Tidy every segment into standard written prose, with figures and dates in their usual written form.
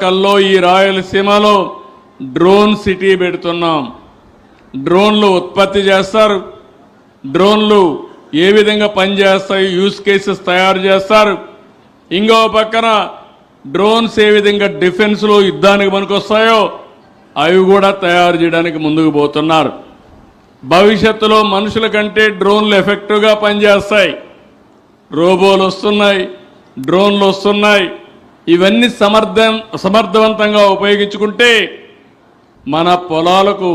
కల్లో ఈ రాయలసీమలో డ్రోన్ సిటీ పెడుతున్నాం. డ్రోన్లు ఉత్పత్తి చేస్తారు, డ్రోన్లు ఏ విధంగా పనిచేస్తాయి యూస్ కేసెస్ తయారు చేస్తారు. ఇంకో పక్కన డ్రోన్స్ ఏ విధంగా డిఫెన్స్లో యుద్ధానికి పనికొస్తాయో అవి కూడా తయారు చేయడానికి ముందుకు పోతున్నారు. భవిష్యత్తులో మనుషుల కంటే డ్రోన్లు ఎఫెక్టివ్గా పనిచేస్తాయి. రోబోలు వస్తున్నాయి, డ్రోన్లు వస్తున్నాయి. ఇవన్నీ సమర్థవంతంగా ఉపయోగించుకుంటే మన పొలాలకు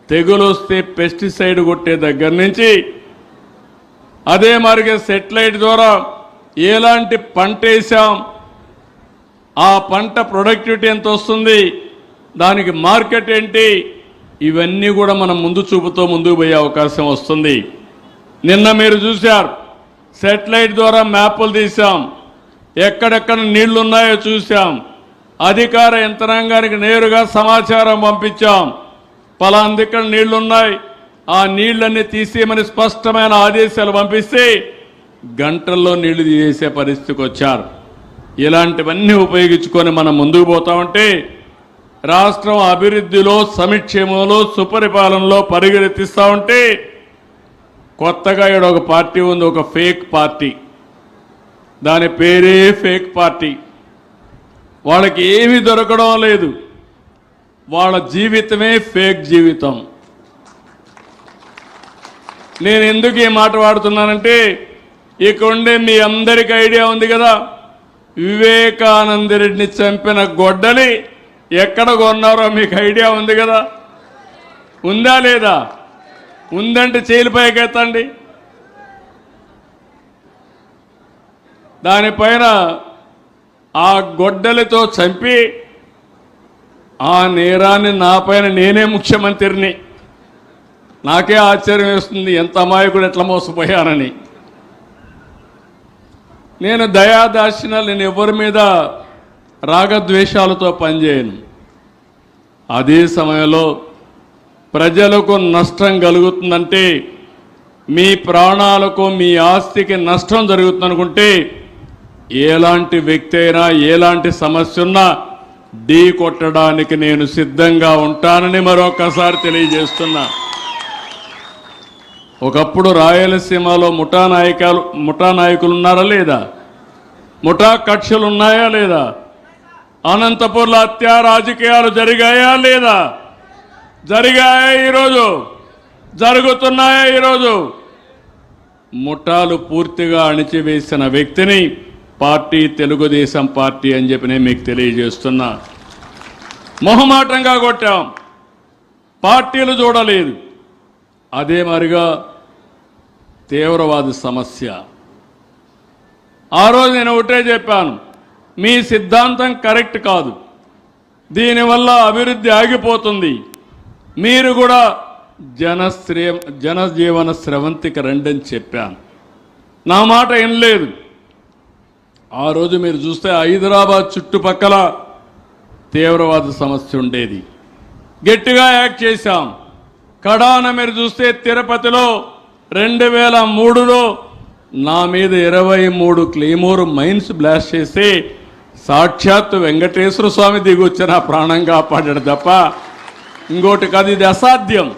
తెగులు వస్తే పెస్టిసైడ్ కొట్టే దగ్గర నుంచి అదే మరిగా సెటిలైట్ ద్వారా ఎలాంటి పంట వేసాం, ఆ పంట ప్రొడక్టివిటీ ఎంత వస్తుంది, దానికి మార్కెట్ ఏంటి, ఇవన్నీ కూడా మనం ముందు చూపుతో ముందుకు పోయే అవకాశం వస్తుంది. నిన్న మీరు చూశారు, సెటిలైట్ ద్వారా మ్యాపులు తీసాం, ఎక్కడెక్కడ నీళ్లు ఉన్నాయో చూసాం, అధికార యంత్రాంగానికి నేరుగా సమాచారం పంపించాం. పలానా ఇక్కడ నీళ్లున్నాయి, ఆ నీళ్లన్నీ తీసేయమని స్పష్టమైన ఆదేశాలు పంపిస్తే గంటల్లో నీళ్లు తీసే పరిస్థితికి వచ్చారు. ఇలాంటివన్నీ ఉపయోగించుకొని మనం ముందుకు పోతామంటే రాష్ట్రం అభివృద్ధిలో, సంక్షేమంలో, సుపరిపాలనలో పరిగెత్తిస్తా ఉంటే కొత్తగా ఇక్కడ ఒక పార్టీ ఉంది, ఒక ఫేక్ పార్టీ. దాని పేరే ఫేక్ పార్టీ. వాళ్ళకి ఏమీ దొరకడం లేదు, వాళ్ళ జీవితమే ఫేక్ జీవితం. నేను ఎందుకు ఈ మాట వాడుతున్నానంటే ఇక్కడ ఉండే మీ అందరికీ ఐడియా ఉంది కదా, వివేకానంద రెడ్డిని చంపిన గొడ్డలి ఎక్కడ కొన్నారో మీకు ఐడియా ఉంది కదా. ఉందా లేదా? ఉందంటే చేయిలపైకి ఎత్తండి. దానిపైన ఆ గొడ్డలితో చంపి ఆ నేరాన్ని నాపైన నేనే ముఖ్యమంత్రిని. నాకే ఆశ్చర్యం వేస్తుంది, ఎంత అమాయకుడు ఎట్లా మోసపోయానని. నేను దయాదాక్షిణ్యాలు, నేను ఎవరి మీద రాగద్వేషాలతో పనిచేయను. అదే సమయంలో ప్రజలకు నష్టం కలుగుతుందంటే, మీ ప్రాణాలకు, మీ ఆస్తికి నష్టం జరుగుతుందనుకుంటే ఎలాంటి వ్యక్తి అయినా, ఎలాంటి సమస్య ఉన్నా ఢీ కొట్టడానికి నేను సిద్ధంగా ఉంటానని మరొకసారి తెలియజేస్తున్నా. ఒకప్పుడు రాయలసీమలో ముఠా నాయకులు ఉన్నారా లేదా? ముఠా కక్షలు ఉన్నాయా లేదా? అనంతపూర్లో హత్య రాజకీయాలు జరిగాయా లేదా? జరిగాయా? ఈరోజు జరుగుతున్నాయా? ఈరోజు ముఠాలు పూర్తిగా అణిచివేసిన వ్యక్తిని పార్టీ తెలుగుదేశం పార్టీ అని చెప్పి నేను మీకు తెలియజేస్తున్నా. మొహమాటంగా కొట్టాం, పార్టీలు చూడలేదు. అదే మరిగా తీవ్రవాద సమస్య. ఆ రోజు నేను ఒకటే చెప్పాను, మీ సిద్ధాంతం కరెక్ట్ కాదు, దీనివల్ల అభివృద్ధి ఆగిపోతుంది, మీరు కూడా జనజీవన స్రవంతికి రండని చెప్పాను. నా మాట వినలేదు. ఆ రోజు మీరు చూస్తే హైదరాబాద్ చుట్టుపక్కల తీవ్రవాద సమస్య ఉండేది, గట్టిగా యాక్ట్ చేశాం. కడాన మీరు చూస్తే తిరుపతిలో 2003లో నా మీద 23 క్లెయిమోర్ మైన్స్ బ్లాస్ట్ చేసి సాక్షాత్తు వెంకటేశ్వర స్వామి దిగొచ్చిన ప్రాణం కాపాడాడు తప్ప ఇంకోటి కాదు. ఇది అసాధ్యం.